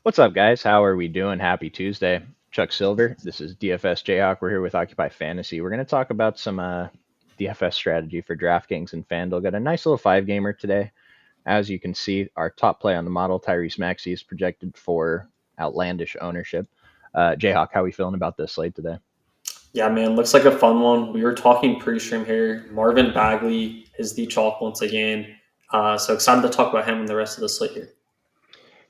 What's up, guys? How are we doing? Happy Tuesday. Chuck Silver. This is DFS Jayhawk. We're here with Occupy Fantasy. We're going to talk about some DFS strategy for DraftKings and FanDuel. Got a nice little five gamer today. As you can see, our top play on the model, Tyrese Maxey, is projected for outlandish ownership. Jayhawk, how are we feeling about this slate today? Yeah, man, looks like a fun one. We were talking pre-stream here. Marvin Bagley is the chalk once again. So excited to talk about him and the rest of the slate here.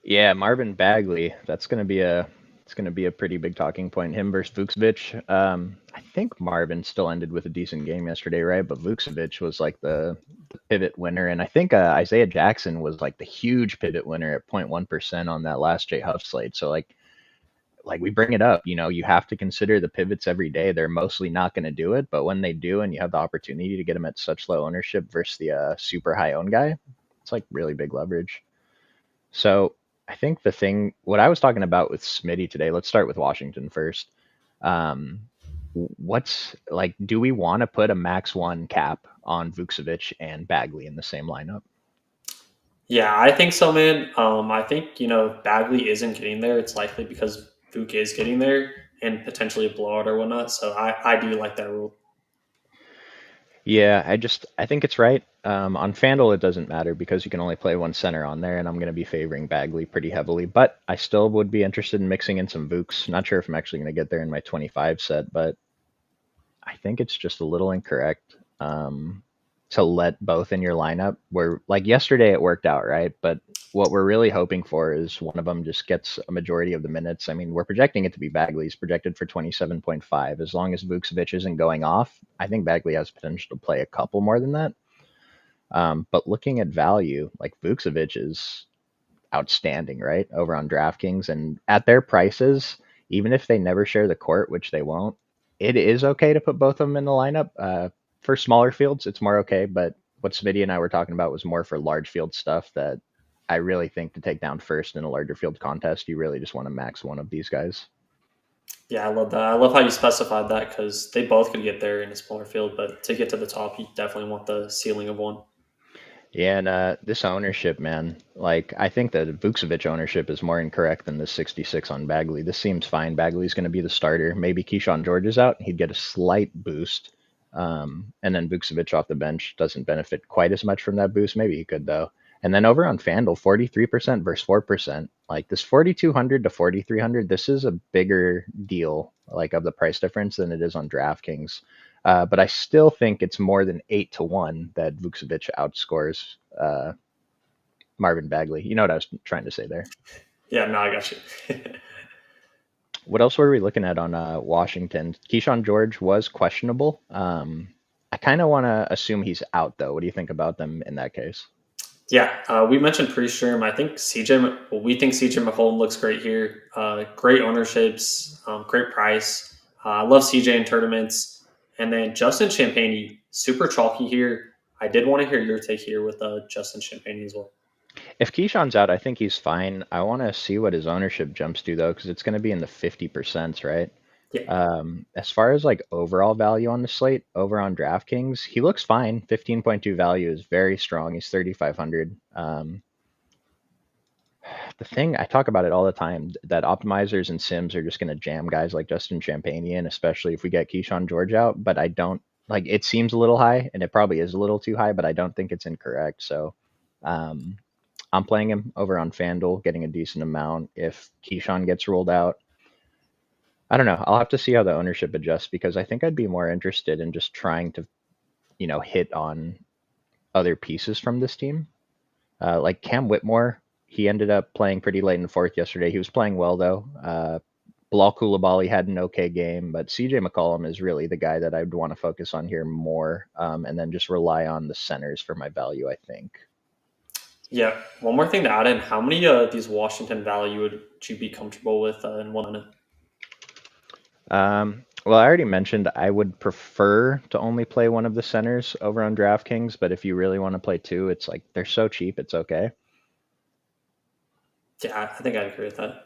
Yeah, Marvin Bagley. That's going to be a it's going to be a pretty big talking point. Him versus Vucevic. I think Marvin still ended with a decent game yesterday, right? But Vucevic was like the pivot winner, and I think Isaiah Jackson was like the huge pivot winner at 0.1% on that last J Huff slate. So like we bring it up, you have to consider the pivots every day. They're mostly not going to do it, but when they do, and you have the opportunity to get them at such low ownership versus the super high owned guy, it's like really big leverage. So I think what I was talking about with Smitty today, let's start with Washington first. Um, what's like, do we want to put a max one cap on Vucevic and Bagley in the same lineup? Yeah, I think so, man. I think Bagley isn't getting there. It's likely because Vuk is getting there and potentially a blowout or whatnot. So I do like that rule. Yeah, I think it's right. On FanDuel, it doesn't matter because you can only play one center on there, and I'm going to be favoring Bagley pretty heavily. But I still would be interested in mixing in some Vooks. Not sure if I'm actually going to get there in my 25 set, but I think it's just a little incorrect to let both in your lineup. Where like yesterday it worked out, right? But what we're really hoping for is one of them just gets a majority of the minutes. I mean, we're projecting it to be Bagley's projected for 27.5. As long as Vucevic isn't going off, I think Bagley has potential to play a couple more than that. But looking at value, like Vucevic is outstanding, right? Over on DraftKings and at their prices, even if they never share the court, which they won't, it is okay to put both of them in the lineup. For smaller fields, it's more okay, but what Smitty and I were talking about was more for large field stuff that I really think to take down first in a larger field contest, you really just want to max one of these guys. Yeah, I love that. I love how you specified that because they both could get there in a smaller field, but to get to the top, you definitely want the ceiling of one. Yeah, and this ownership, man, like I think that Vucevic ownership is more incorrect than the 66 on Bagley. This seems fine. Bagley's going to be the starter. Maybe Keyshawn George is out. He'd get a slight boost. And then Vucevic off the bench doesn't benefit quite as much from that boost. Maybe he could, though. And then over on FanDuel, 43% versus 4%. Like this 4,200 to 4,300, this is a bigger deal, like of the price difference than it is on DraftKings. But I still think it's more than 8-1 that Vucevic outscores Marvin Bagley. You know what I was trying to say there. Yeah, no, I got you. What else were we looking at on Washington? Keyshawn George was questionable. I kind of want to assume he's out, though. What do you think about them in that case? Yeah, we mentioned pre-stream. I think we think CJ McCollum looks great here. Great ownerships, great price. I love CJ in tournaments. And then Justin Champagnie, super chalky here. I did want to hear your take here with Justin Champagnie as well. If Keyshawn's out, I think he's fine. I want to see what his ownership jumps to, though, because it's going to be in the 50%, right? Yeah, As far as like overall value on the slate, over on DraftKings, he looks fine. 15.2 value is very strong. He's 3,500. The thing I talk about it all the time that optimizers and sims are just going to jam guys like Justin Champagnie in, especially if we get Keyshawn George out. But I don't like it seems a little high, and it probably is a little too high, but I don't think it's incorrect. So um, I'm playing him over on FanDuel, getting a decent amount. If Keyshawn gets ruled out, I don't know. I'll have to see how the ownership adjusts because I think I'd be more interested in just trying to, hit on other pieces from this team. Like Cam Whitmore, he ended up playing pretty late in the fourth yesterday. He was playing well though. Bilal Coulibaly had an okay game, but CJ McCollum is really the guy that I'd want to focus on here more, and then just rely on the centers for my value, I think. yeah. One more thing to add in: how many these Washington value would you be comfortable with in one minute? Well, I already mentioned I would prefer to only play one of the centers over on DraftKings, but if you really want to play two, it's like they're so cheap, it's okay. Yeah, I think I agree with that.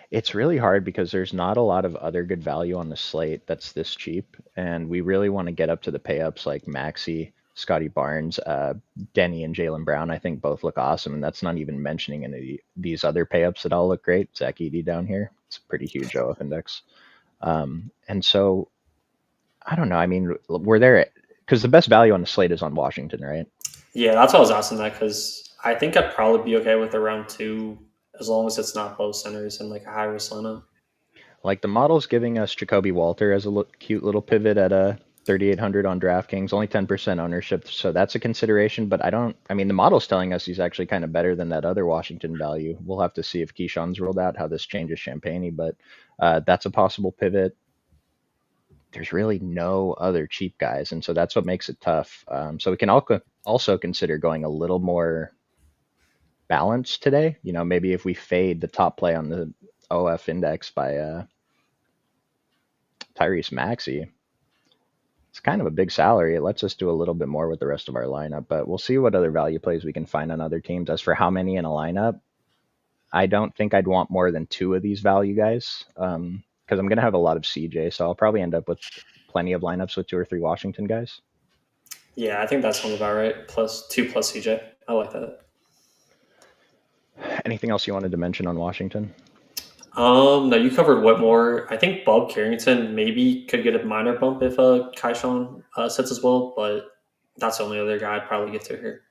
It's really hard because there's not a lot of other good value on the slate that's this cheap, and we really want to get up to the pay ups like Maxi. Scotty Barnes, Denny, and Jaylen Brown, I think both look awesome. And that's not even mentioning any of these other pay-ups that all look great. Zach Edey down here. It's a pretty huge OF index. And so, I don't know. I mean, we're there because the best value on the slate is on Washington, right? Yeah, that's why I was asking that because I think I'd probably be okay with around 2 as long as it's not both centers and like a high risk lineup. Like the model's giving us Jacoby Walter as a cute little pivot at a 3,800 on DraftKings, only 10% ownership, so that's a consideration. But I mean, the model's telling us he's actually kind of better than that other Washington value. We'll have to see if Keyshawn's rolled out, how this changes Champagne, but that's a possible pivot. There's really no other cheap guys, and so that's what makes it tough. So we can also consider going a little more balanced today. You know, maybe if we fade the top play on the OF index by Tyrese Maxey, it's kind of a big salary. It lets us do a little bit more with the rest of our lineup, but we'll see what other value plays we can find on other teams. As for how many in a lineup, I don't think I'd want more than two of these value guys because I'm going to have a lot of CJ, so I'll probably end up with plenty of lineups with 2 or 3 Washington guys. Yeah, I think that sounds about right. Plus 2 plus CJ. I like that. Anything else you wanted to mention on Washington? No, you covered Whitmore. I think Bob Carrington maybe could get a minor bump if Kaishon sits as well, but that's the only other guy I'd probably get to here.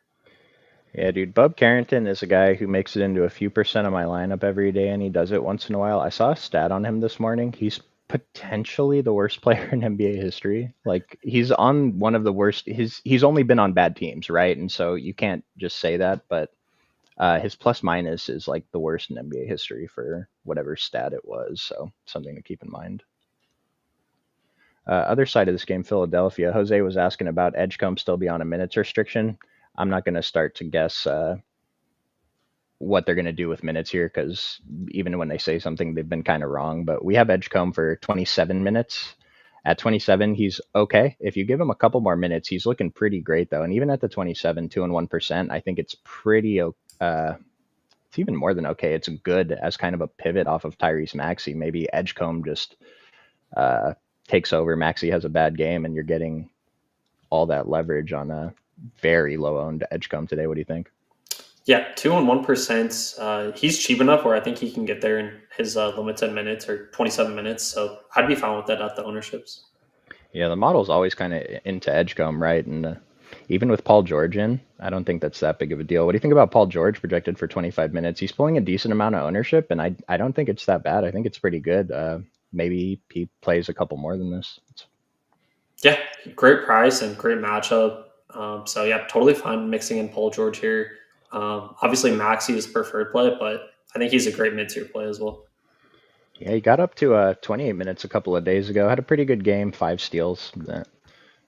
Yeah, dude. Bub Carrington is a guy who makes it into a few percent of my lineup every day, and he does it once in a while. I saw a stat on him this morning. He's potentially the worst player in NBA history. Like he's on one of the worst. He's only been on bad teams, right? And so you can't just say that. But his plus minus is like the worst in NBA history for whatever stat it was. So something to keep in mind. Other side of this game, Philadelphia. Jose was asking about Edgecombe still be on a minutes restriction. I'm not going to start to guess what they're going to do with minutes here because even when they say something, they've been kind of wrong. But we have Edgecombe for 27 minutes. At 27, he's okay. If you give him a couple more minutes, he's looking pretty great though. And even at the 27, 2-1%, I think it's pretty. It's even more than okay. It's good as kind of a pivot off of Tyrese Maxey. Maybe Edgecombe just uh, takes over. Maxey has a bad game, and you're getting all that leverage on a very low owned Edgecombe today. What do you think? Yeah, 2 and 1%. He's cheap enough where I think he can get there in his limited minutes or 27 minutes. So I'd be fine with that at the ownerships. Yeah, the model's always kind of into Edgecombe, right? And even with Paul George in, I don't think that's that big of a deal. What do you think about Paul George projected for 25 minutes? He's pulling a decent amount of ownership, and I don't think it's that bad. I think it's pretty good. Maybe he plays a couple more than this. Yeah, great price and great matchup. So yeah, totally fine mixing in Paul George here. Obviously, Maxi is preferred play, but I think he's a great mid-tier play as well. Yeah, he got up to 28 minutes a couple of days ago. Had a pretty good game, 5 steals.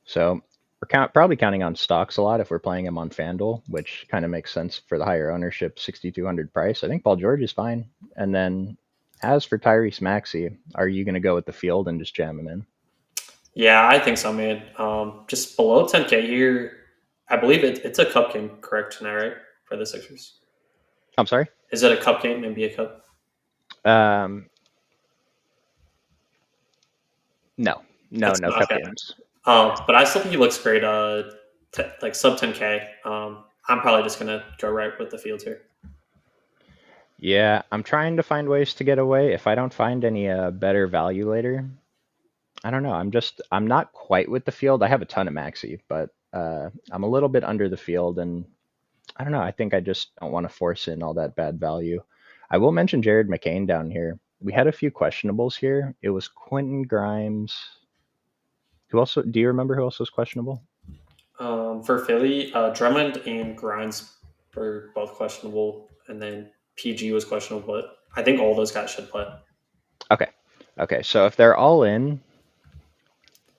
So we're probably counting on stocks a lot if we're playing him on FanDuel, which kind of makes sense for the higher ownership, 6,200 price. I think Paul George is fine. And then as for Tyrese Maxey, are you going to go with the field and just jam him in? Yeah, I think so, man. Just below 10K here. I believe it's a cup game, correct tonight, right? For the Sixers. I'm sorry? Is it a cup game, NBA Cup? No, no It's not cup okay. games. But I still think he looks great. Like sub 10K. I'm probably just gonna go right with the fields here. Yeah, I'm trying to find ways to get away. If I don't find any better value later, I don't know. I'm not quite with the field. I have a ton of Maxi, but I'm a little bit under the field, and I don't know. I think I just don't want to force in all that bad value. I will mention Jared McCain down here. We had a few questionables here. It was Quentin Grimes. Who also? Do you remember who else was questionable? For Philly, Drummond and Grimes were both questionable, and then PG was questionable. But I think all those guys should play. Okay. Okay. So if they're all in,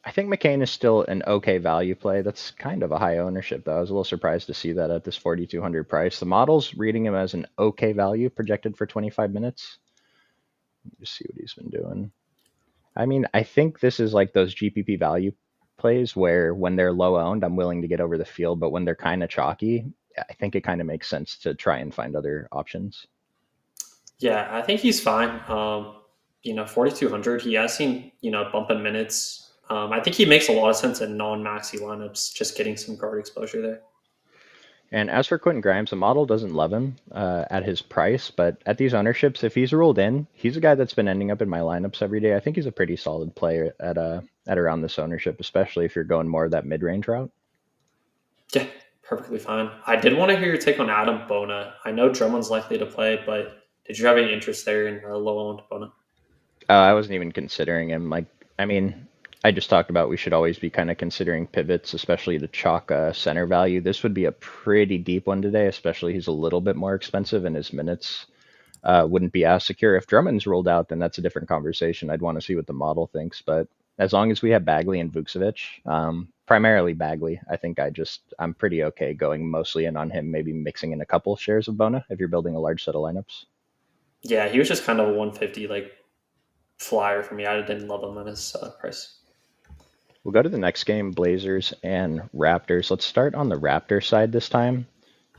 I think McCain is still an okay value play. That's kind of a high ownership, though. I was a little surprised to see that at this 4,200 price. The model's reading him as an okay value projected for 25 minutes. Just see what he's been doing. I mean, I think this is like those GPP value plays where when they're low owned, I'm willing to get over the field, but when they're kind of chalky, I think it kind of makes sense to try and find other options. Yeah, I think he's fine. 4,200. He has seen a bump in minutes. I think he makes a lot of sense in non-maxi lineups, just getting some guard exposure there. And as for Quentin Grimes, the model doesn't love him at his price, but at these ownerships, if he's ruled in, he's a guy that's been ending up in my lineups every day. I think he's a pretty solid player at around this ownership, especially if you're going more of that mid-range route. Yeah, perfectly fine. I did want to hear your take on Adam Bona. I know Drummond's likely to play, but did you have any interest there in low-owned Bona? I wasn't even considering him. Like, I mean, I just talked about we should always be kind of considering pivots, especially to chalk center value. This would be a pretty deep one today, especially he's a little bit more expensive and his minutes wouldn't be as secure. If Drummond's ruled out, then that's a different conversation. I'd want to see what the model thinks. But as long as we have Bagley and Vucevic, primarily Bagley, I think I'm pretty okay going mostly in on him, maybe mixing in a couple shares of Bona if you're building a large set of lineups. Yeah, he was just kind of a 150 like flyer for me. I didn't love him on his price. We'll go to the next game, Blazers and Raptors. Let's start on the Raptor side this time.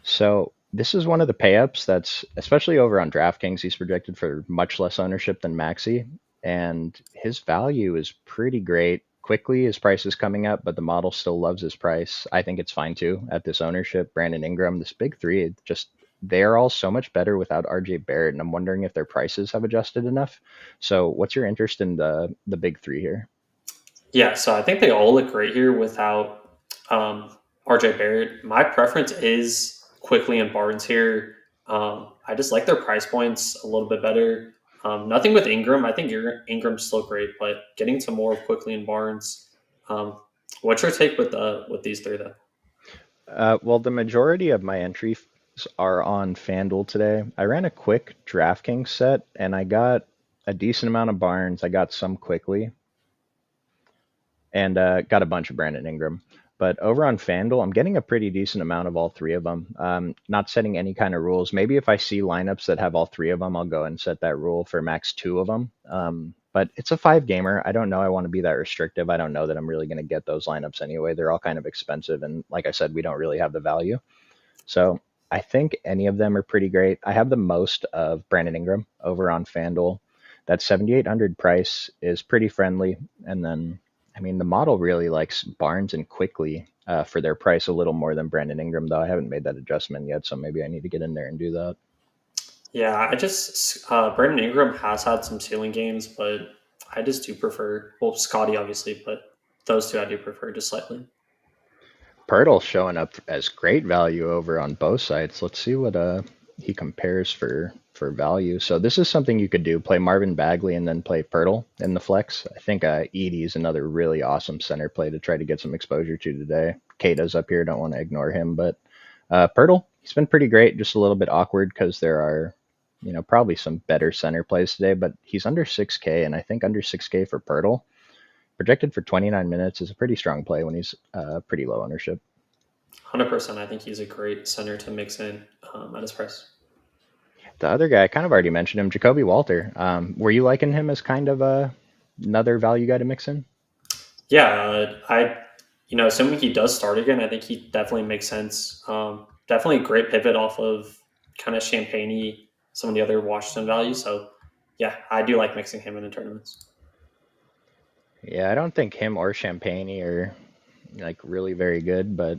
So this is one of the pay-ups that's, especially over on DraftKings, he's projected for much less ownership than Maxi, and his value is pretty great. Quickly, his price is coming up, but the model still loves his price. I think it's fine too at this ownership. Brandon Ingram, this big three, just they're all so much better without RJ Barrett, and I'm wondering if their prices have adjusted enough. So, what's your interest in the big three here? Yeah, so I think they all look great here without RJ Barrett. My preference is Quickly and Barnes here. I just like their price points a little bit better. Nothing with Ingram. I think Ingram's still great, but getting to more of Quickly and Barnes. What's your take with these three though? Well, the majority of my entries are on FanDuel today. I ran a quick DraftKings set and I got a decent amount of Barnes. I got some quickly and got a bunch of Brandon Ingram. But over on FanDuel, I'm getting a pretty decent amount of all three of them. Not setting any kind of rules. Maybe if I see lineups that have all three of them, I'll go and set that rule for max two of them. But it's a five gamer. I don't know. I want to be that restrictive. I don't know that I'm really going to get those lineups anyway. They're all kind of expensive. And like I said, we don't really have the value. So I think any of them are pretty great. I have the most of Brandon Ingram over on FanDuel. That 7,800 price is pretty friendly. And then, I mean, the model really likes Barnes and Quickly for their price a little more than Brandon Ingram, though. I haven't made that adjustment yet, so maybe I need to get in there and do that. Yeah, I just Brandon Ingram has had some ceiling games, but I just do prefer Scotty obviously, but those two I do prefer just slightly. Pirtle showing up as great value over on both sides. Let's see what he compares for value. So this is something you could do: play Marvin Bagley and then play Pirtle in the flex. I think Edie is another really awesome center play to try to get some exposure to today. Kata's up here, don't want to ignore him, but Pirtle, he's been pretty great. Just a little bit awkward because there are, probably some better center plays today, but he's under 6K, and I think under 6K for Pirtle, projected for 29 minutes, is a pretty strong play when he's pretty low ownership. 100%. I think he's a great center to mix in at his price. The other guy, I kind of already mentioned him, Jacoby Walter. Were you liking him as kind of another value guy to mix in? Yeah, assuming he does start again, I think he definitely makes sense. Definitely a great pivot off of kind of Champagne, some of the other Washington values. So, yeah, I do like mixing him in the tournaments. Yeah, I don't think him or Champagne are like really very good, but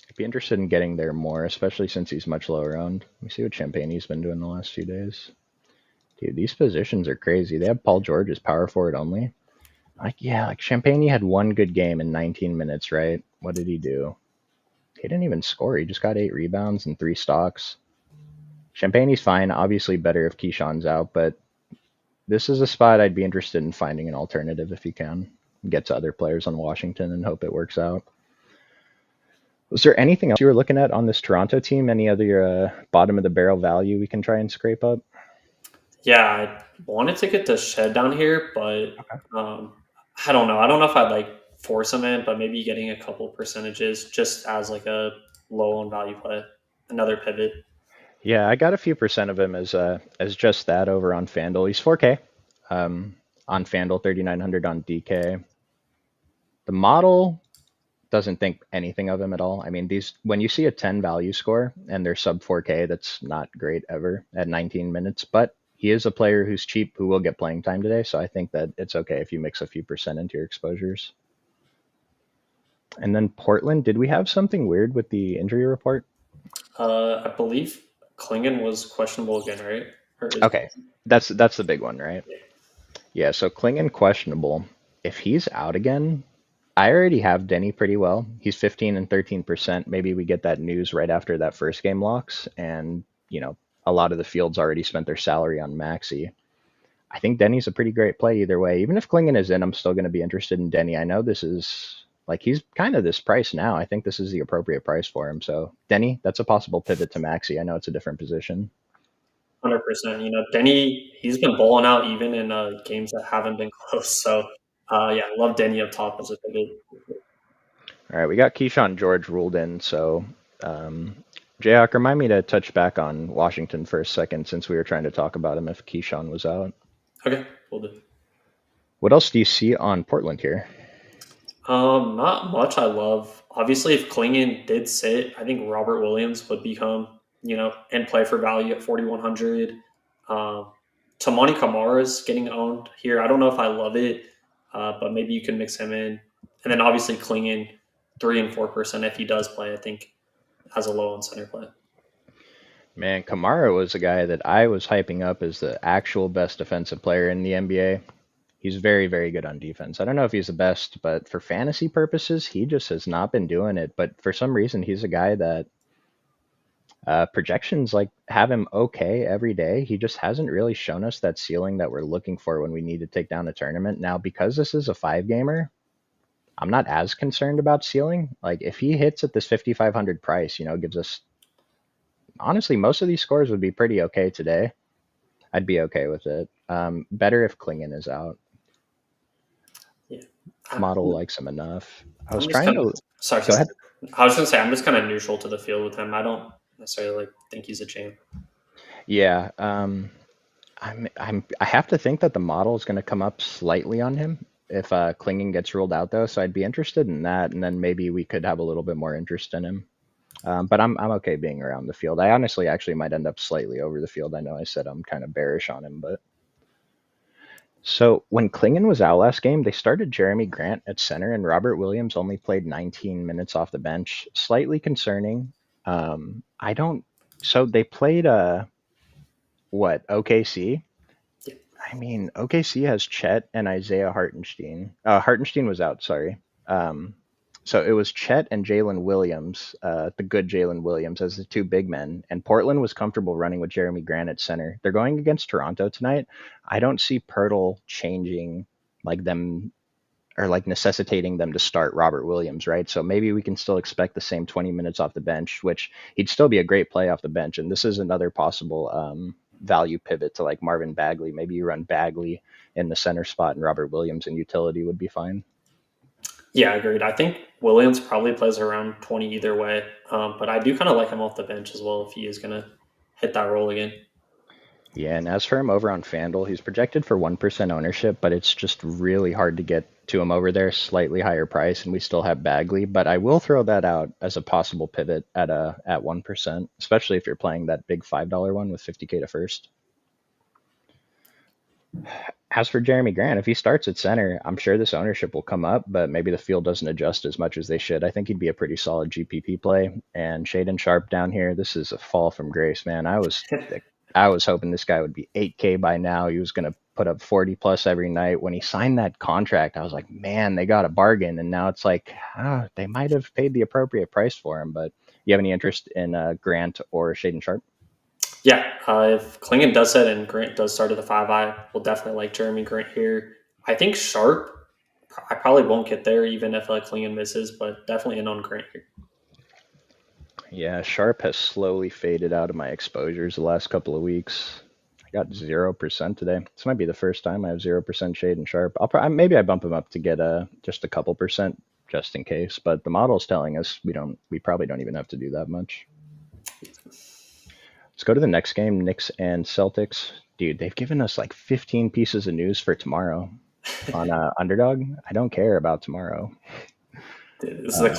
I'd be interested in getting there more, especially since he's much lower owned. Let me see what Champagne's been doing the last few days. Dude, these positions are crazy. They have Paul George as power forward only. Like Champagne had one good game in 19 minutes, right? What did he do? He didn't even score. He just got 8 rebounds and 3 stocks. Champagne's fine. Obviously better if Keyshawn's out, but this is a spot I'd be interested in finding an alternative if you can. Get to other players on Washington and hope it works out. Was there anything else you were looking at on this Toronto team? Any other bottom of the barrel value we can try and scrape up? Yeah, I wanted to get the shed down here, but I don't know. I don't know if I'd like force him in, but maybe getting a couple percentages just as like a low on value play, another pivot. Yeah, I got a few percent of him as just that over on FanDuel. He's 4K on FanDuel, 3,900 on DK. The model doesn't think anything of him at all. I mean, these when you see a 10 value score and they're sub 4K, that's not great ever at 19 minutes. But he is a player who's cheap who will get playing time today. So I think that it's okay if you mix a few percent into your exposures. And then Portland, did we have something weird with the injury report? I believe Klingon was questionable again, right? Or is Okay, that's the big one, right? yeah. Yeah, so Klingon questionable. If he's out again, I already have Denny pretty well. He's 15 and 13%. Maybe we get that news right after that first game locks, and a lot of the field's already spent their salary on Maxi. I think Denny's a pretty great play either way. Even if Klingon is in, I'm still going to be interested in Denny. I know this is like he's kind of this price now. I think this is the appropriate price for him. So Denny, that's a possible pivot to Maxi. I know it's a different position. 100%. Denny, he's been bowling out even in games that haven't been close. So, yeah, I love Denny up top as a pivot. All right, we got Keyshawn George ruled in. So, Jayhawk, remind me to touch back on Washington for a second since we were trying to talk about him if Keyshawn was out. Okay, we'll do. What else do you see on Portland here? Not much. I love obviously if Klingon did sit, I think Robert Williams would become and play for value at 4,100. Um, Tamani Kamara's getting owned here. I don't know if I love it, but maybe you can mix him in. And then obviously Klingon 3 and 4% if he does play. I think has a low on center play. Man, Kamara was a guy that I was hyping up as the actual best defensive player in the NBA. He's very, very good on defense. I don't know if he's the best, but for fantasy purposes, he just has not been doing it. But for some reason, he's a guy that projections like have him okay every day. He just hasn't really shown us that ceiling that we're looking for when we need to take down a tournament. Now, because this is a 5 gamer, I'm not as concerned about ceiling. Like if he hits at this 5,500 price, gives us honestly most of these scores would be pretty okay today. I'd be okay with it. Better if Klingon is out. Yeah. Model likes him enough. I was I'm just trying kind of to sorry. go ahead. I was going to say I'm just kind of neutral to the field with him. I don't necessarily think he's a champ. Yeah, I have to think that the model is going to come up slightly on him if Klingon gets ruled out though. So I'd be interested in that, and then maybe we could have a little bit more interest in him. But I'm okay being around the field. I honestly actually might end up slightly over the field. I know I said I'm kind of bearish on him, but so when Klingon was out last game, they started Jeremy Grant at center, and Robert Williams only played 19 minutes off the bench. Slightly concerning. I don't. So they played what OKC. Yeah. I mean, OKC has Chet and Isaiah Hartenstein. Hartenstein was out, sorry. So it was Chet and Jalen Williams, the good Jalen Williams, as the two big men. And Portland was comfortable running with Jeremy Grant at center. They're going against Toronto tonight. I don't see Pirtle changing like them or like necessitating them to start Robert Williams, right? So maybe we can still expect the same 20 minutes off the bench, which he'd still be a great play off the bench. And this is another possible value pivot to like Marvin Bagley. Maybe you run Bagley in the center spot and Robert Williams in utility would be fine. Yeah, agreed. I think Williams probably plays around 20 either way, but I do kind of like him off the bench as well if he is going to hit that role again. Yeah, and as for him over on FanDuel, he's projected for 1% ownership, but it's just really hard to get to him over there, slightly higher price, and we still have Bagley. But I will throw that out as a possible pivot at 1%, especially if you're playing that big $5 one with 50K to first. As for Jeremy Grant, if he starts at center, I'm sure this ownership will come up, but maybe the field doesn't adjust as much as they should. I think he'd be a pretty solid GPP play. And Shaden Sharp down here, this is a fall from grace, man. I was hoping this guy would be 8K by now. He was going to put up 40 plus every night. When he signed that contract, I was like, man, they got a bargain. And now it's like, they might have paid the appropriate price for him. But you have any interest in Grant or Shaden Sharp? Yeah, if Klingon does set and Grant does start at the 5, I will definitely like Jeremy Grant here. I think Sharp, I probably won't get there even if Klingon misses, but definitely in on Grant here. Yeah, Sharp has slowly faded out of my exposures the last couple of weeks. I got 0% today. This might be the first time I have 0% shade and Sharp. Maybe I bump him up to get just a couple percent just in case. But the model's telling us we probably don't even have to do that much. Let's go to the next game, Knicks and Celtics. Dude, they've given us like 15 pieces of news for tomorrow on Underdog. I don't care about tomorrow. This is a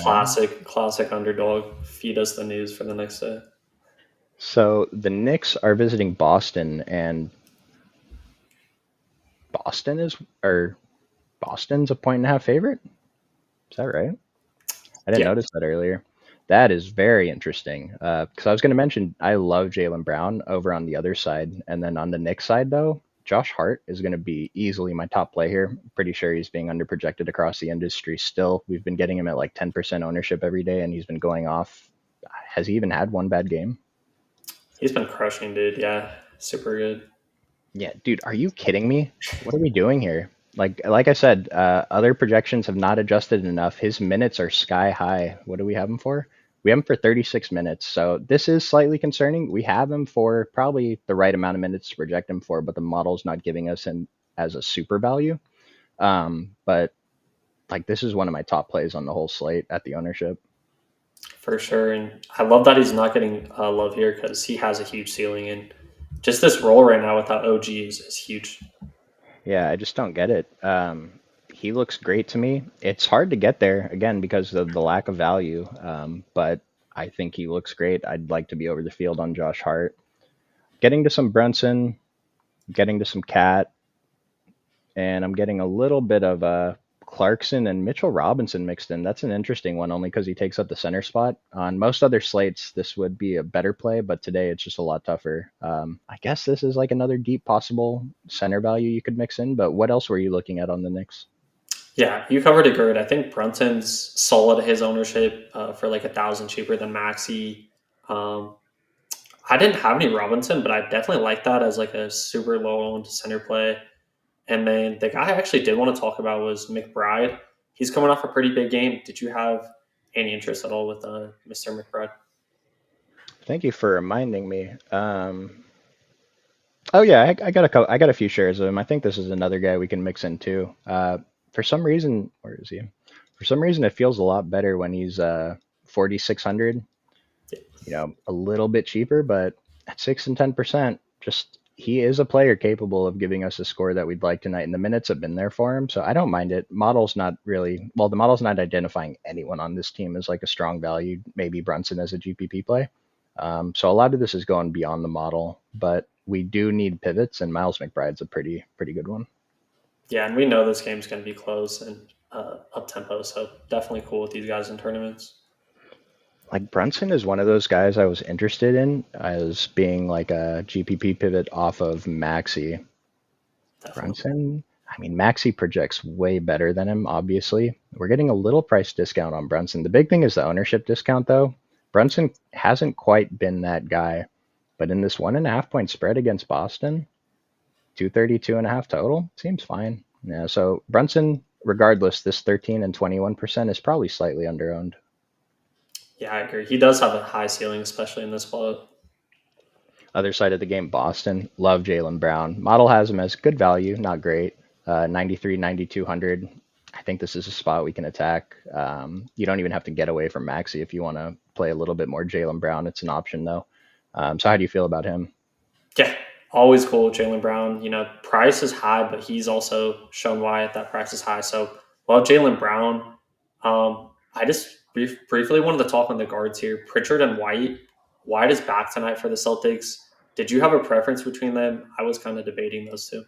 classic underdog. Feed us the news for the next day. So the Knicks are visiting Boston, and Boston is or Boston's a 1.5 favorite. Is that right? I didn't Yeah, notice that earlier. That is very interesting. Because I was going to mention I love Jalen Brown over on the other side, and then on the Knicks side though, Josh Hart is going to be easily my top play here. Pretty sure he's being underprojected across the industry. Still, we've been getting him at like 10% ownership every day, and he's been going off. Has he even had one bad game? he's been crushing, dude. Yeah, super good. Yeah, dude, are you kidding me? What are we doing here? Like I said, other projections have not adjusted enough. His minutes are sky high. What do we have him for? We have him for 36 minutes. So this is slightly concerning. We have him for probably the right amount of minutes to project him for, but the model's not giving us him as a super value. But like this is one of my top plays on the whole slate at the ownership. For sure. And I love that he's not getting love here because he has a huge ceiling. And just this role right now without OG is huge. Yeah, I just don't get it. He looks great to me. It's hard to get there again because of the lack of value. But I think he looks great. I'd like to be over the field on Josh Hart. Getting to some Brunson, getting to some Cat, and I'm getting a little bit of Clarkson and Mitchell Robinson mixed in. That's an interesting one only because he takes up the center spot. On most other slates, this would be a better play, but today it's just a lot tougher. I guess this is like another deep possible center value you could mix in, but what else were you looking at on the Knicks? Yeah, you covered it good. I think Brunson's solid at his ownership for like 1,000 cheaper than Maxi. Um, I didn't have any Robinson, but I definitely like that as like a super low owned center play. And then the guy I actually did want to talk about was McBride. He's coming off a pretty big game. Did you have any interest at all with Mr. McBride? Thank you for reminding me. Oh yeah, I got I got a few shares of him. I think this is another guy we can mix in too. For some reason, where is he? For some reason, it feels a lot better when he's 4,600. You know, a little bit cheaper, but at 6 and 10%, just he is a player capable of giving us a score that we'd like tonight, and the minutes have been there for him, so I don't mind it. Model's not really well. The model's not identifying anyone on this team as like a strong value. Maybe Brunson as a GPP play. So a lot of this is going beyond the model, but we do need pivots, and Miles McBride's a pretty good one. Yeah, and we know this game's going to be close and up tempo, so definitely cool with these guys in tournaments. Like Brunson is one of those guys I was interested in as being like a GPP pivot off of Maxi. Definitely. Brunson, I mean, Maxi projects way better than him, obviously. We're getting a little price discount on Brunson. The big thing is the ownership discount, though. Brunson hasn't quite been that guy, but in this 1.5 point spread against Boston, 232.5 total, seems fine. Yeah, so Brunson, regardless, this 13 and 21% is probably slightly underowned. Yeah, I agree. He does have a high ceiling, especially in this float. Other side of the game, Boston. Love Jalen Brown. Model has him as good value, not great. 93, 9,200. I think this is a spot we can attack. You don't even have to get away from Maxi if you want to play a little bit more Jalen Brown. It's an option, though. So, how do you feel about him? Yeah, always cool with Jalen Brown. You know, price is high, but he's also shown why that price is high. So, love Jalen Brown. I just briefly wanted to talk on the guards here. Pritchard and White. White is back tonight for the Celtics. Did you have a preference between them? I was kind of debating those two.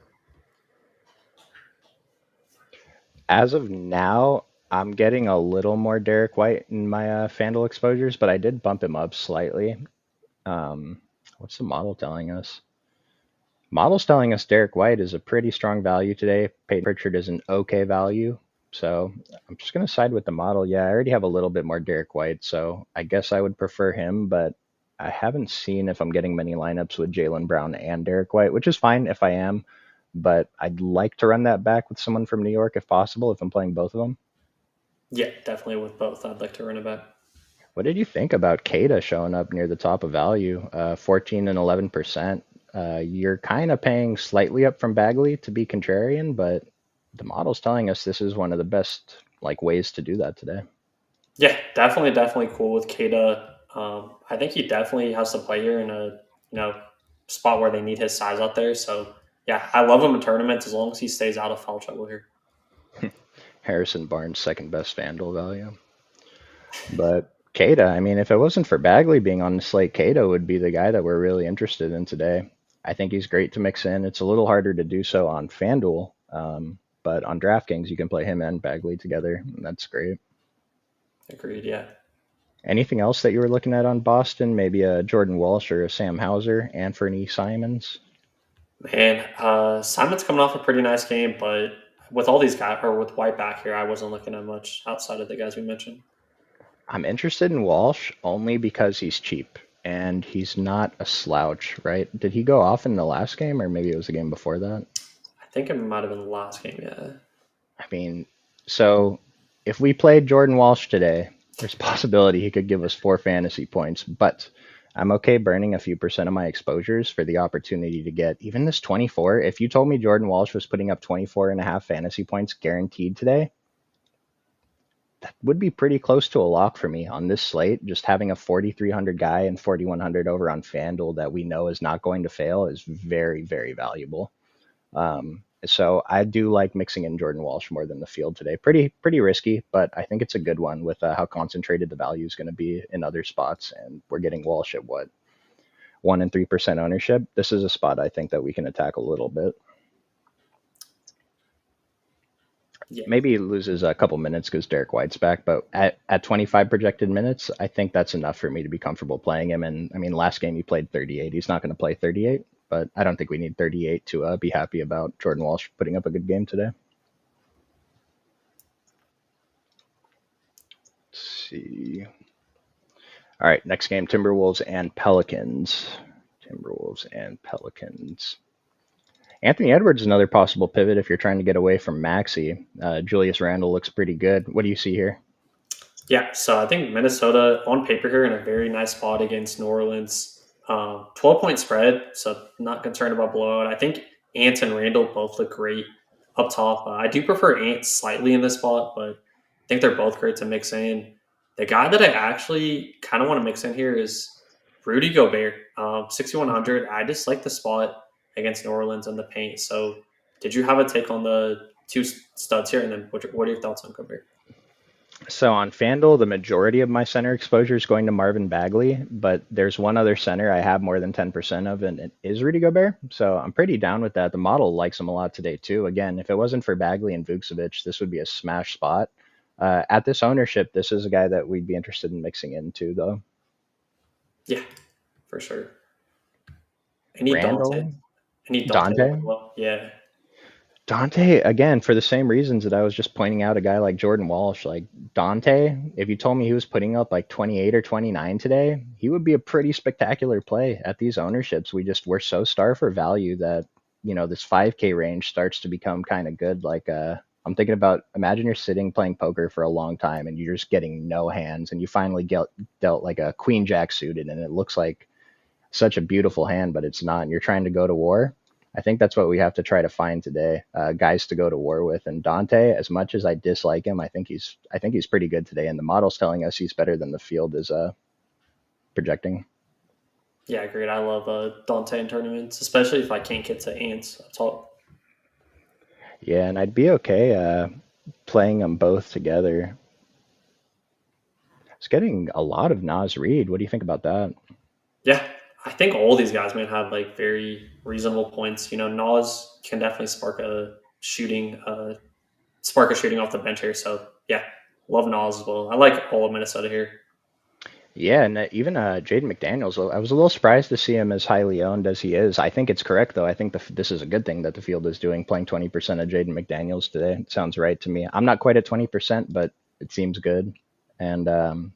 As of now, I'm getting a little more Derek White in my FanDuel exposures, but I did bump him up slightly. What's the model telling us? Model's telling us Derek White is a pretty strong value today. Peyton Pritchard is an okay value. So I'm just going to side with the model. Yeah, I already have a little bit more Derek White, so I guess I would prefer him, but I haven't seen if I'm getting many lineups with Jalen Brown and Derek White, which is fine if I am, but I'd like to run that back with someone from New York if possible, if I'm playing both of them. Yeah, definitely with both. I'd like to run it back. What did you think about Kada showing up near the top of value, 14 and 11%? You're kind of paying slightly up from Bagley to be contrarian, but the model's telling us this is one of the best like ways to do that today. Yeah, definitely cool with Kada. I think he definitely has to play here in a spot where they need his size out there. So yeah, I love him in tournaments as long as he stays out of foul trouble here. Harrison Barnes, second best FanDuel value. But Kada, I mean, if it wasn't for Bagley being on the slate, Kada would be the guy that we're really interested in today. I think he's great to mix in. It's a little harder to do so on FanDuel, But on DraftKings, you can play him and Bagley together, and that's great. Agreed. Yeah. Anything else that you were looking at on Boston? Maybe a Jordan Walsh or a Sam Hauser, Anthony Simons? Man, Simon's coming off a pretty nice game, but with all these guys, or with White back here, I wasn't looking at much outside of the guys we mentioned. I'm interested in Walsh only because he's cheap and he's not a slouch, right? Did he go off in the last game or maybe it was the game before that? I think it might have been the last game. Yeah. I mean, so if we played Jordan Walsh today, there's a possibility he could give us 4 fantasy points, but I'm okay burning a few percent of my exposures for the opportunity to get even this 24. If you told me Jordan Walsh was putting up 24 and a half fantasy points guaranteed today, that would be pretty close to a lock for me on this slate. Just having a 4,300 guy and 4,100 over on FanDuel that we know is not going to fail is very, very valuable. So I do like mixing in Jordan Walsh more than the field today. Pretty risky, but I think it's a good one with how concentrated the value is going to be in other spots, and we're getting Walsh at what 1 and 3% ownership. This is a spot I think that we can attack a little bit. Yeah. Maybe he loses a couple minutes because Derek White's back, but at 25 projected minutes, I think that's enough for me to be comfortable playing him. And I mean, last game he played 38. He's not going to play 38, but I don't think we need 38 to be happy about Jordan Walsh putting up a good game today. Let's see. All right, next game, Timberwolves and Pelicans. Timberwolves and Pelicans. Anthony Edwards is another possible pivot if you're trying to get away from Maxey. Julius Randle looks pretty good. What do you see here? Yeah. So I think Minnesota on paper here in a very nice spot against New Orleans. 12-point spread, so not concerned about blowout. I think Ant and Randall both look great up top. I do prefer Ant slightly in this spot, but I think they're both great to mix in. The guy that I actually kind of want to mix in here is Rudy Gobert, 6,100. I just like the spot against New Orleans in the paint. So, did you have a take on the two studs here? And then, what are your thoughts on Gobert? So on FanDuel, the majority of my center exposure is going to Marvin Bagley, but there's one other center I have more than 10% of, and it is Rudy Gobert. So I'm pretty down with that. The model likes him a lot today, too. Again, if it wasn't for Bagley and Vucevic, this would be a smash spot. At this ownership, this is a guy that we'd be interested in mixing into, though. Yeah, for sure. Any Dante? Randall, Any Dante as Dante, well? Yeah. Dante, again, for the same reasons that I was just pointing out a guy like Jordan Walsh, like Dante, if you told me he was putting up like 28 or 29 today, he would be a pretty spectacular play at these ownerships. We're so starved for value that, this 5K range starts to become kind of good. Like, I'm thinking about imagine you're sitting playing poker for a long time and you're just getting no hands and you finally get dealt like a queen jack suited and it looks like such a beautiful hand, but it's not. And you're trying to go to war. I think that's what we have to try to find today, guys to go to war with. And Dante, as much as I dislike him, I think he's pretty good today. And the model's telling us he's better than the field is projecting. Yeah, agreed. I love Dante in tournaments, especially if I can't get to Ants up top. Yeah, and I'd be okay playing them both together. It's getting a lot of Nas Reed. What do you think about that? Yeah, I think all these guys, man, have like very reasonable points. Nas can definitely spark a shooting off the bench here. So yeah, love Nas as well. I like all of Minnesota here. Yeah, and even Jaden McDaniels, I was a little surprised to see him as highly owned as he is. I think it's correct, though. I think this is a good thing that the field is doing, playing 20% of Jaden McDaniels today. It sounds right to me. I'm not quite at 20%, but it seems good. And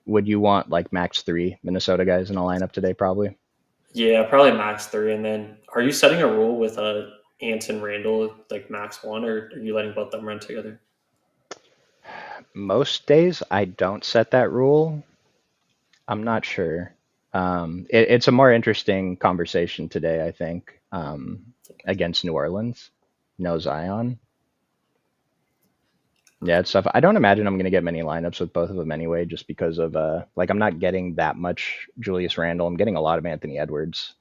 would you want like max 3 Minnesota guys in a lineup today, probably? Yeah, probably max 3. And then are you setting a rule with Ant and Randall, like max 1, or are you letting both of them run together? Most days I don't set that rule. I'm not sure. It's a more interesting conversation today, I think, against New Orleans. No Zion. Yeah, it's tough. I don't imagine I'm going to get many lineups with both of them anyway, just because of like I'm not getting that much Julius Randle. I'm getting a lot of Anthony Edwards,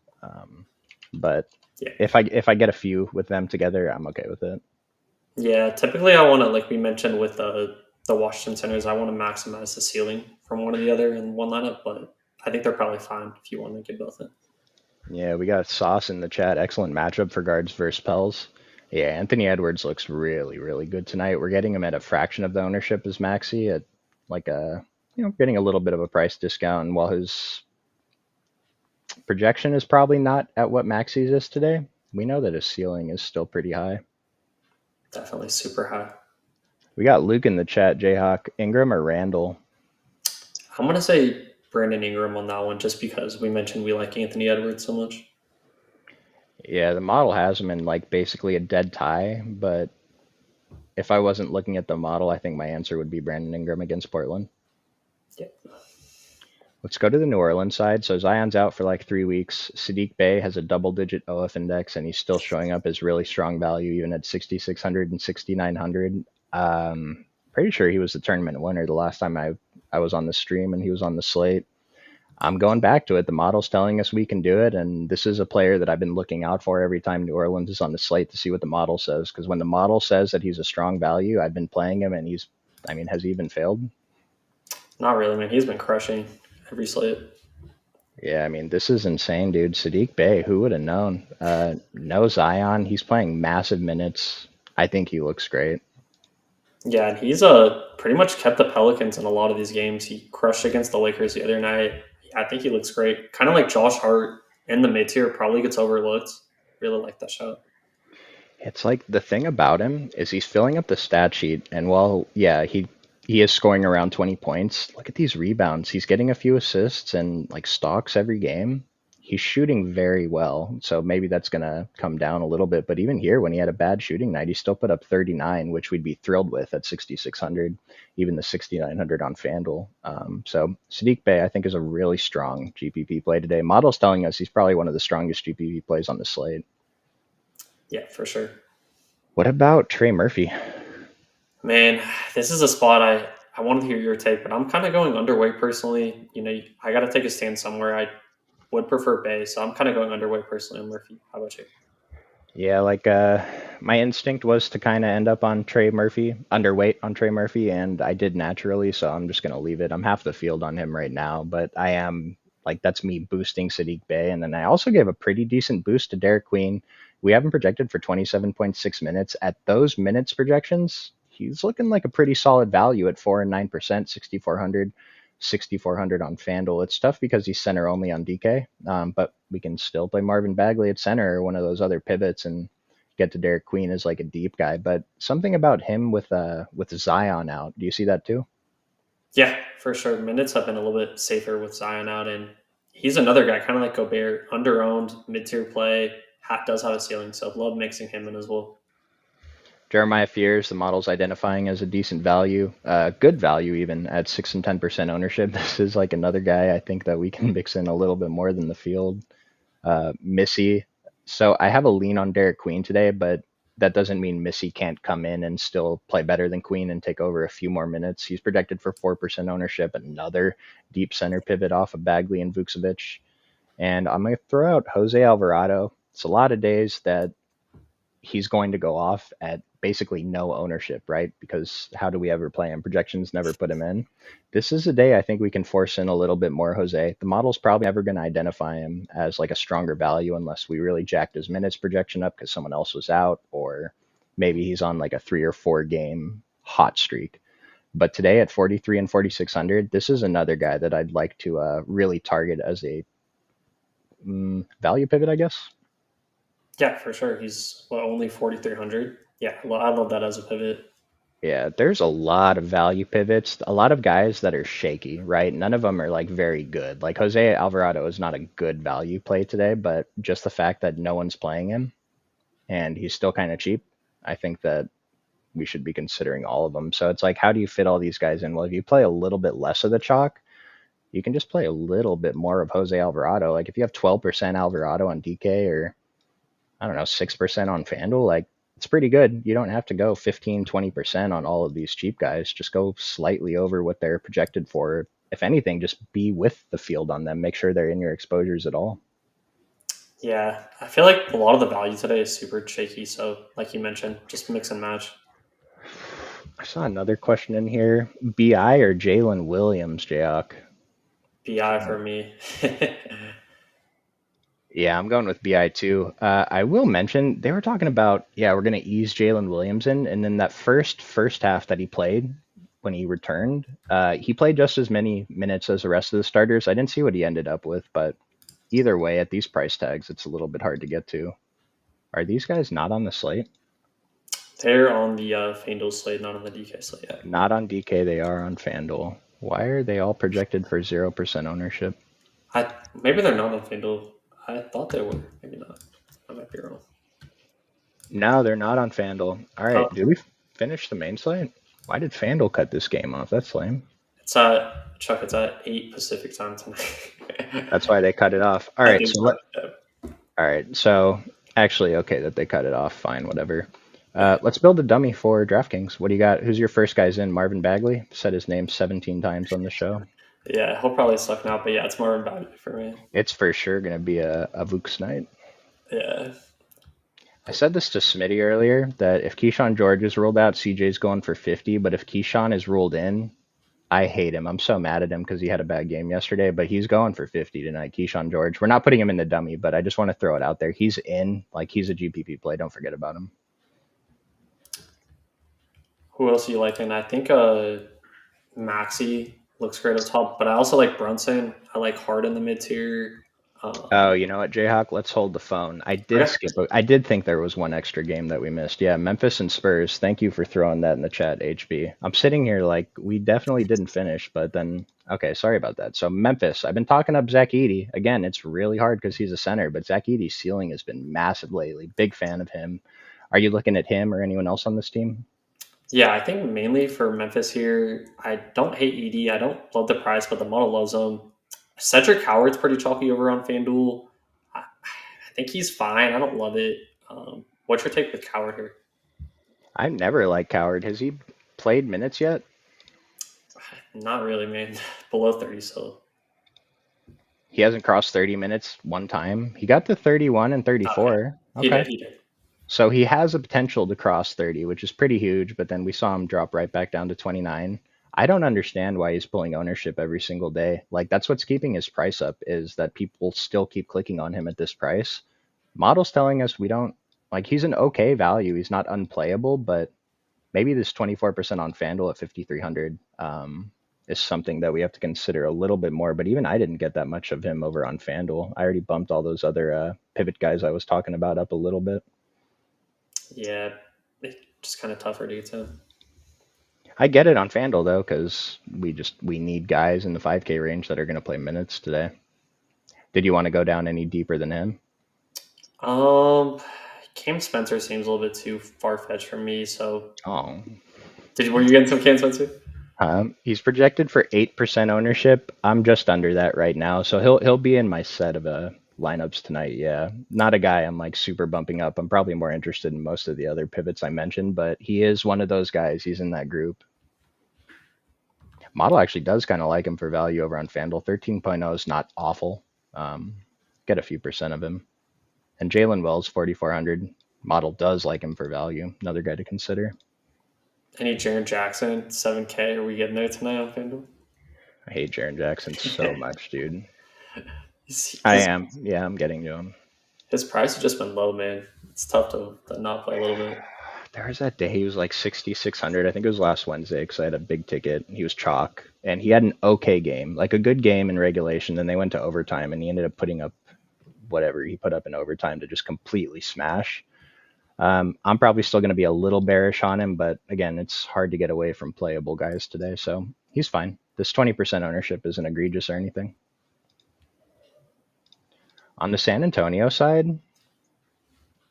but Yeah. if I get a few with them together, I'm okay with it. Yeah, typically I want to, like we mentioned with the Washington centers, I want to maximize the ceiling from one or the other in one lineup, but I think they're probably fine if you want to get both in. Yeah, we got Sauce in the chat. Excellent matchup for guards versus Pels. Yeah, Anthony Edwards looks really, really good tonight. We're getting him at a fraction of the ownership as Maxi at like a, getting a little bit of a price discount. And while his projection is probably not at what Maxi's is today, we know that his ceiling is still pretty high. Definitely super high. We got Luke in the chat, Jayhawk, Ingram or Randall? I'm gonna say Brandon Ingram on that one, just because we mentioned we like Anthony Edwards so much. Yeah, the model has him in like basically a dead tie, but if I wasn't looking at the model, I think my answer would be Brandon Ingram against Portland. Yeah, Let's go to the New Orleans side. So Zion's out for like 3 weeks. Sadiq Bey has a double-digit OF index, and he's still showing up as really strong value, even at 6,600 and 6,900. Pretty sure he was the tournament winner the last time I was on the stream and he was on the slate. I'm going back to it. The model's telling us we can do it, and this is a player that I've been looking out for every time New Orleans is on the slate to see what the model says. Because when the model says that he's a strong value, I've been playing him, and has he even failed? not really, man. He's been crushing every slate. Yeah, this is insane, dude. Sadiq Bey, who would have known? No Zion, he's playing massive minutes. I think he looks great. Yeah, and he's pretty much kept the Pelicans in a lot of these games. He crushed against the Lakers the other night. Yeah, I think he looks great. Kind of like Josh Hart in the mid tier, probably gets overlooked. Really like that shot. It's like the thing about him is he's filling up the stat sheet, and while yeah, he is scoring around 20 points. Look at these rebounds. He's getting a few assists and like stocks every game. He's shooting very well, so maybe that's gonna come down a little bit. But even here, when he had a bad shooting night, he still put up 39, which we'd be thrilled with at 6,600, even the 6,900 on FanDuel. So Sadiq Bey, I think, is a really strong GPP play today. Model's telling us he's probably one of the strongest GPP plays on the slate. Yeah, for sure. What about Trey Murphy? Man, this is a spot I wanted to hear your take, but I'm kind of going underweight personally. You know, I got to take a stand somewhere. I would prefer Bay, so I'm kind of going underweight personally on Murphy. How about you? Yeah, like my instinct was to kind of end up on Trey Murphy, underweight on Trey Murphy, and I did naturally, so I'm just gonna leave it. I'm half the field on him right now, but I am like that's me boosting Sadiq Bey, and then I also gave a pretty decent boost to Derek Queen. We have him projected for 27.6 minutes. At those minutes projections, he's looking like a pretty solid value at 4 and 9%, 6,400. 6,400 on FanDuel. It's tough because he's center only on DK, but we can still play Marvin Bagley at center or one of those other pivots and get to Derek Queen as like a deep guy. But something about him with Zion out. Do you see that too? Yeah, for sure. Minutes have been a little bit safer with Zion out, and he's another guy, kind of like Gobert, under-owned, mid-tier play, does have a ceiling, so love mixing him in as well. Jeremiah Fears, the model's identifying as a decent value, good value even at 6 and 10% ownership. This is like another guy I think that we can mix in a little bit more than the field. Missy. So I have a lean on Derek Queen today, but that doesn't mean Missy can't come in and still play better than Queen and take over a few more minutes. He's projected for 4% ownership, another deep center pivot off of Bagley and Vucevic. And I'm going to throw out Jose Alvarado. It's a lot of days that he's going to go off at basically no ownership, right? Because how do we ever play him? Projections never put him in. This is a day I think we can force in a little bit more Jose. The model's probably never going to identify him as like a stronger value unless we really jacked his minutes projection up because someone else was out, or maybe he's on like a 3 or 4 game hot streak. But today at 43 and 4,600, this is another guy that I'd like to really target as a value pivot, I guess. Yeah, for sure. He's only 4,300. Yeah, I love that as a pivot. Yeah, there's a lot of value pivots, a lot of guys that are shaky, right? None of them are like very good. Like Jose Alvarado is not a good value play today, but just the fact that no one's playing him and he's still kind of cheap, I think that we should be considering all of them. So it's like, how do you fit all these guys in? Well, if you play a little bit less of the chalk, you can just play a little bit more of Jose Alvarado. Like if you have 12% Alvarado on DK or I don't know, 6% on FanDuel, like it's pretty good. You don't have to go 15, 20% on all of these cheap guys. Just go slightly over what they're projected for. If anything, just be with the field on them. Make sure they're in your exposures at all. Yeah, I feel like a lot of the value today is super shaky. So, like you mentioned, just mix and match. I saw another question in here. BI or Jalen Williams, Jayok? BI for me. Yeah, I'm going with BI too. I will mention they were talking about, yeah, we're going to ease Jalen Williams in, and then that first half that he played when he returned, he played just as many minutes as the rest of the starters. I didn't see what he ended up with, but either way, at these price tags, it's a little bit hard to get to. Are these guys not on the slate? They're on the FanDuel slate, not on the DK slate yet. Not on DK, they are on FanDuel. Why are they all projected for 0% ownership? Maybe they're not on FanDuel. I thought they were. Maybe not. I might be wrong. No, they're not on FanDuel. All right, Oh, did we finish the main slate? Why did FanDuel cut this game off? That's lame. it's at Chuck. It's at 8 Pacific time tonight. That's why they cut it off. All I right, think so so. let. Yeah. All right, so actually, okay that they cut it off. Fine, whatever. Let's build a dummy for DraftKings. What do you got? Who's your first guys in? Marvin Bagley said his name 17 times on the show. Yeah, he'll probably suck now, but yeah, it's Marvin Bagley for me. It's for sure gonna be a Vooks night. Yeah, I said this to Smitty earlier that if Keyshawn George is ruled out, CJ's going for 50. But if Keyshawn is ruled in, I hate him. I'm so mad at him because he had a bad game yesterday, but he's going for 50 tonight. Keyshawn George. We're not putting him in the dummy, but I just want to throw it out there. He's in. Like, he's a GPP play. Don't forget about him. who else are you liking? I think Maxi looks great up top, but I also like Brunson. I like Hart in the mid tier. Oh, you know what, Jayhawk? Let's hold the phone. I did Okay. skip. I did think there was one extra game that we missed. Yeah, Memphis and Spurs. Thank you for throwing that in the chat, HB. I'm sitting here like we definitely didn't finish, but then okay, sorry about that. So Memphis, I've been talking up Zach Edey. Again, it's really hard because he's a center, but Zach Edey's ceiling has been massive lately. Big fan of him. Are you looking at him or anyone else on this team? Yeah, I think mainly for Memphis here, I don't hate ED. I don't love the price, but the model loves him. Cedric Howard's pretty chalky over on FanDuel. I think he's fine. I don't love it. What's your take with Coward here? I've never liked Coward. Has he played minutes yet? Not really, man. Below 30, so. He hasn't crossed 30 minutes one time. He got to 31 and Okay. 34. He Okay. did. He did. So he has a potential to cross 30, which is pretty huge, but then we saw him drop right back down to 29. I don't understand why he's pulling ownership every single day. Like that's what's keeping his price up is that people still keep clicking on him at this price. Model's telling us we don't like he's an okay value. He's not unplayable, but maybe this 24% on FanDuel at 5,300 is something that we have to consider a little bit more. But even I didn't get that much of him over on FanDuel. I already bumped all those other pivot guys I was talking about up a little bit. Yeah, it's just kind of tougher to get to. I get it on FanDuel though, because we need guys in the 5K range that are going to play minutes today. Did you want to go down any deeper than him? Um, Cam Spencer seems a little bit too far fetched for me. So, Oh, were you getting some Cam Spencer? he's projected for 8% ownership. I'm just under that right now, so he'll be in my set of lineups tonight. Yeah, not a guy I'm like super bumping up. I'm probably more interested in most of the other pivots I mentioned, but he is one of those guys. He's in that group. Model actually does kind of like him for value over on FanDuel. 13.0 is not awful. Um, get a few percent of him. And Jalen Wells, 4,400. Model does like him for value. Another guy to consider. Any Jaron Jackson, 7K? Are we getting there tonight on FanDuel? I hate Jaron Jackson so much, dude. his, I his, am. Yeah, I'm getting to him. his price has just been low, man. It's tough to not play a little bit. There was that day he was like 6,600. I think it was last Wednesday because I had a big ticket. He was chalk, and he had an okay game, like a good game in regulation. Then they went to overtime, and he ended up putting up whatever he put up in overtime to just completely smash. I'm probably still going to be a little bearish on him, but again, it's hard to get away from playable guys today, so he's fine. This 20% ownership isn't egregious or anything. On the San Antonio side,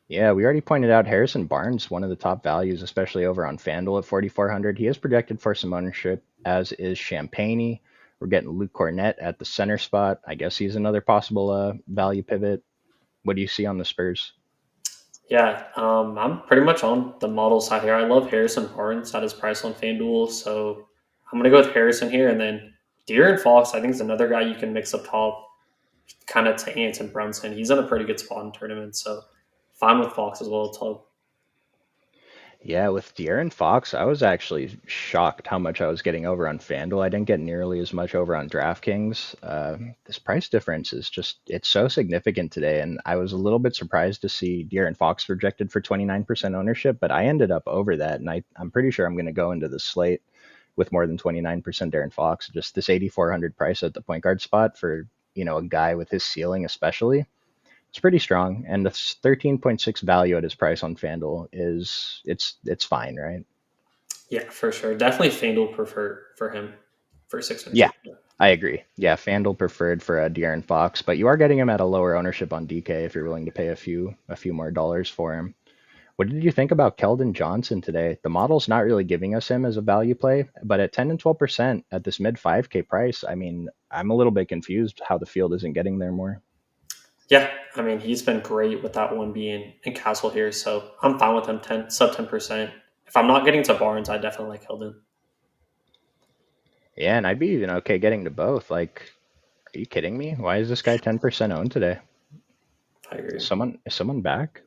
yeah, we already pointed out Harrison Barnes, one of the top values, especially over on FanDuel at 4,400. He is projected for some ownership, as is Champagne. We're getting Luke Cornett at the center spot. I guess he's another possible value pivot. What do you see on the Spurs? Yeah, I'm pretty much on the model side here. I love Harrison Barnes at his price on FanDuel, so I'm gonna go with Harrison here, and then De'Aaron Fox. I think is another guy you can mix up top, kind of to Ant and Brunson. He's in a pretty good spot in tournament, so fine with Fox as well top. Yeah, with De'Aaron Fox, I was actually shocked how much I was getting over on FanDuel. I didn't get nearly as much over on DraftKings. This price difference is just, it's so significant today. And I was a little bit surprised to see De'Aaron Fox projected for 29% ownership, but I ended up over that. And I'm pretty sure I'm going to go into the slate with more than 29% De'Aaron Fox. Just this 8,400 price at the point guard spot for, a guy with his ceiling, especially. It's pretty strong, and the 13.6 value at his price on FanDuel it's fine, right? Yeah, for sure. Definitely FanDuel preferred for him for Yeah, 600. I agree. Yeah, FanDuel preferred for De'Aaron Fox, but you are getting him at a lower ownership on DK if you're willing to pay a few more dollars for him. What did you think about Keldon Johnson today? The model's not really giving us him as a value play, but at 10 and 12% at this mid 5K price, I mean, I'm a little bit confused how the field isn't getting there more. Yeah, I mean he's been great with that one being in Castle here, so I'm fine with him 10 sub 10%. If I'm not getting to Barnes, I definitely like Hilden. Yeah, and I'd be even okay getting to both. Like, are you kidding me? Why is this guy 10% owned today? I agree. Is someone back?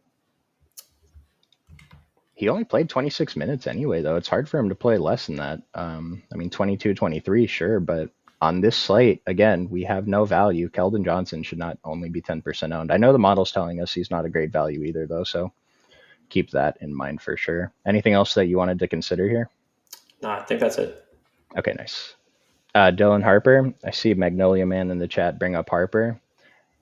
He only played 26 minutes anyway, though. It's hard for him to play less than that. I mean, 22, 23, sure, but on this slate, again, we have no value. Keldon Johnson should not only be 10% owned. I know the model's telling us he's not a great value either, though, so keep that in mind for sure. Anything else that you wanted to consider here? No, I think that's it. Okay, nice. Dylan Harper. I see Magnolia Man in the chat bring up Harper.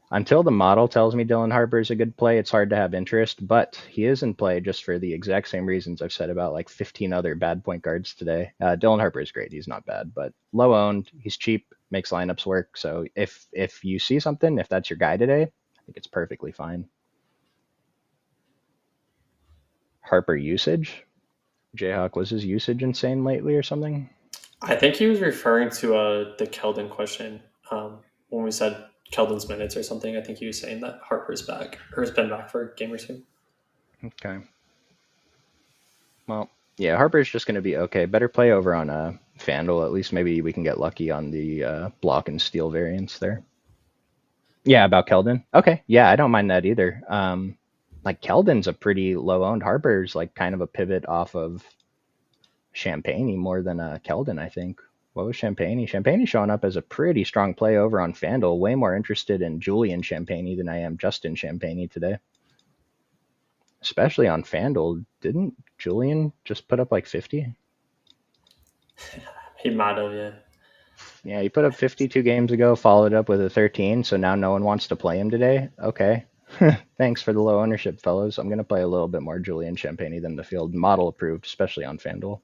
Until the model tells me Dylan Harper is a good play, it's hard to have interest, but he is in play just for the exact same reasons I've said about like 15 other bad point guards today. Dylan Harper is great. He's not bad, but low owned. He's cheap, makes lineups work. So if you see something, if that's your guy today, I think it's perfectly fine. Harper usage? Jayhawk, was his usage insane lately or something? I think he was referring to the Keldon question when we said Keldon's minutes or something. I think he was saying that Harper's back or has been back for a game or two. Okay. Well, yeah, Harper's just going to be okay. Better play over on FanDuel. At least maybe we can get lucky on the block and steal variants there. Yeah, about Keldon. Okay, yeah, I don't mind that either. Like Keldon's a pretty low owned. Harper's like kind of a pivot off of Champagne more than Keldon, I think. What was Champagne? Champagne showing up as a pretty strong play over on FanDuel. Way more interested in Julian Champagne than I am Justin Champagne today. Especially on FanDuel. Didn't Julian just put up like 50? He might have, yeah. Yeah, he put up 52 games ago, followed up with a 13, so now no one wants to play him today? Okay. Thanks for the low ownership, fellas. I'm going to play a little bit more Julian Champagne than the field. Model approved, especially on FanDuel.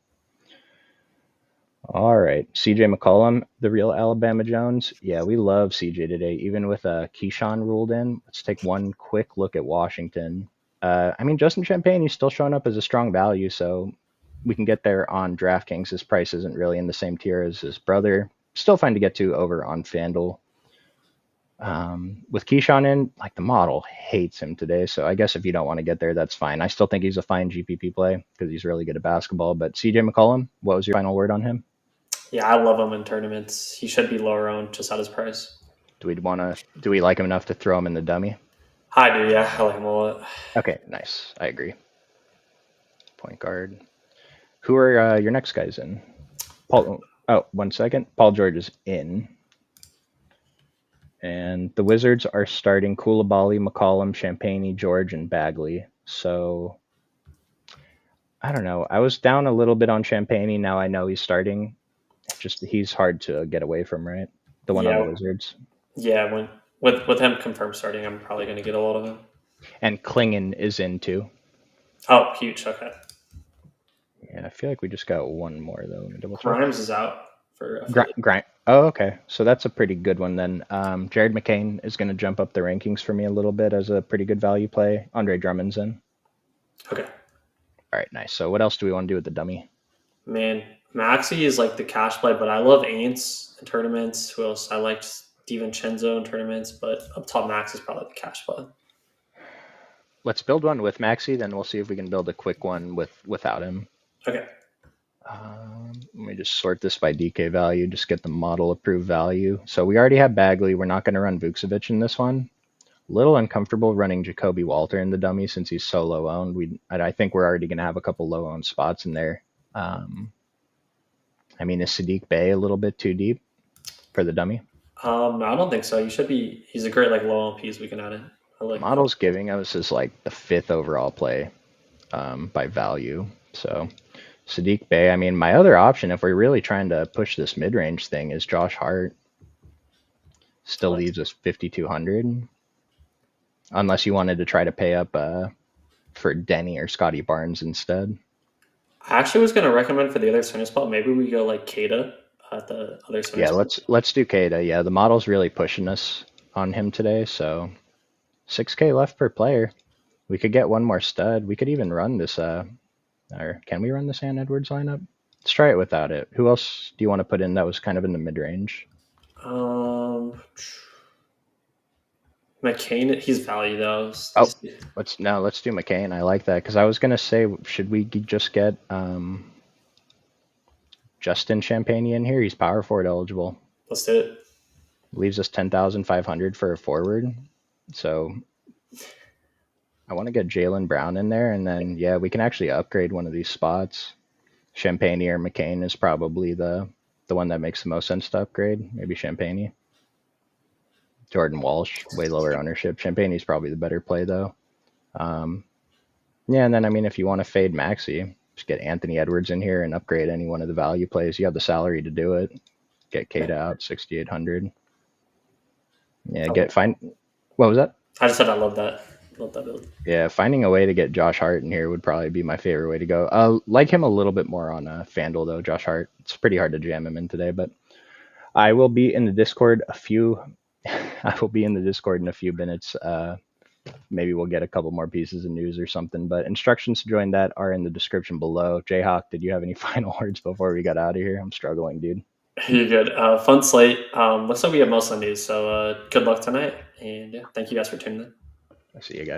All right. CJ McCollum, the real Alabama Jones. Yeah, we love CJ today, even with Keyshawn ruled in. Let's take one quick look at Washington. I mean, Justin Champagne, he's still showing up as a strong value, so we can get there on DraftKings. His price isn't really in the same tier as his brother. Still fine to get to over on FanDuel. With Keyshawn in, like the model hates him today, so I guess if you don't want to get there, that's fine. I still think he's a fine GPP play because he's really good at basketball. But CJ McCollum, what was your final word on him? Yeah, I love him in tournaments. He should be lower owned just at his price. Do we like him enough to throw him in the dummy? I do, yeah. I like him a lot. Okay, nice. I agree. Point guard. Who are your next guys in? Paul. Oh, 1 second. Paul George is in. And the Wizards are starting Koulibaly, McCollum, Champagne, George, and Bagley. So I don't know. I was down a little bit on Champagne. Now I know he's starting. Just he's hard to get away from, right? The one on the Yeah, Wizards. yeah. When with him confirmed starting, I'm probably going to get a lot of him. And Klingon is in too. Oh, huge. Okay. Yeah, I feel like we just got one more though. Let me double check. Grimes is out for affiliate. Grind. Oh, okay. So that's a pretty good one then. Jared McCain is going to jump up the rankings for me a little bit as a pretty good value play. Andre Drummond's in. Okay. All right, nice. So what else do we want to do with the dummy? Man, Maxi is like the cash play, but I love Aints in tournaments. Who else? I like DiVincenzo in tournaments, but up top Max is probably the cash play. Let's build one with Maxi, then we'll see if we can build a quick one without him. Okay. Let me just sort this by DK value, just get the model approved value. So we already have Bagley. We're not going to run Vucevic in this one. Little uncomfortable running Jacoby Walter in the dummy since he's so low owned. I think we're already going to have a couple low owned spots in there. I mean, is Sadiq Bey a little bit too deep for the dummy? I don't think so. You should be. He's a great like low on piece. We can add in. I like. Model's giving us is like the 5th overall play by value. So Sadiq Bey. I mean, my other option, if we're really trying to push this mid range thing, is Josh Hart. Still leaves us 5,200. Unless you wanted to try to pay up for Denny or Scotty Barnes instead. I actually was going to recommend for the other center spot. Maybe we go like Kada at the other center. Yeah, spot. let's do Kada. Yeah, the model's really pushing us on him today. So 6K left per player. We could get one more stud. We could even run this. Or can we run the Sam Edwards lineup? Let's try it without it. Who else do you want to put in that was kind of in the mid range? McCain, he's value though. Let's do McCain. I like that because I was gonna say, should we just get Justin Champagne in here? He's power forward eligible. Let's do it. Leaves us 10,500 for a forward. So I want to get Jaylen Brown in there, and then yeah, we can actually upgrade one of these spots. Champagne or McCain is probably the one that makes the most sense to upgrade. Maybe Champagne. Jordan Walsh, way lower ownership. Champagne's probably the better play though. Yeah, and then I mean, if you want to fade Maxey, just get Anthony Edwards in here and upgrade any one of the value plays. You have the salary to do it. Get Kada out 6,800. Yeah, What was that? I just said I love that. Love that build. Yeah, finding a way to get Josh Hart in here would probably be my favorite way to go. Like him a little bit more on FanDuel though. Josh Hart. It's pretty hard to jam him in today, but I will be in the Discord I will be in the Discord in a few minutes. Maybe we'll get a couple more pieces of news or something, but instructions to join that are in the description below. Jayhawk, did you have any final words before we got out of here? I'm struggling, dude. You're good. Fun slate. Looks like we have most of the news, so good luck tonight. And yeah, thank you guys for tuning in. I see you guys.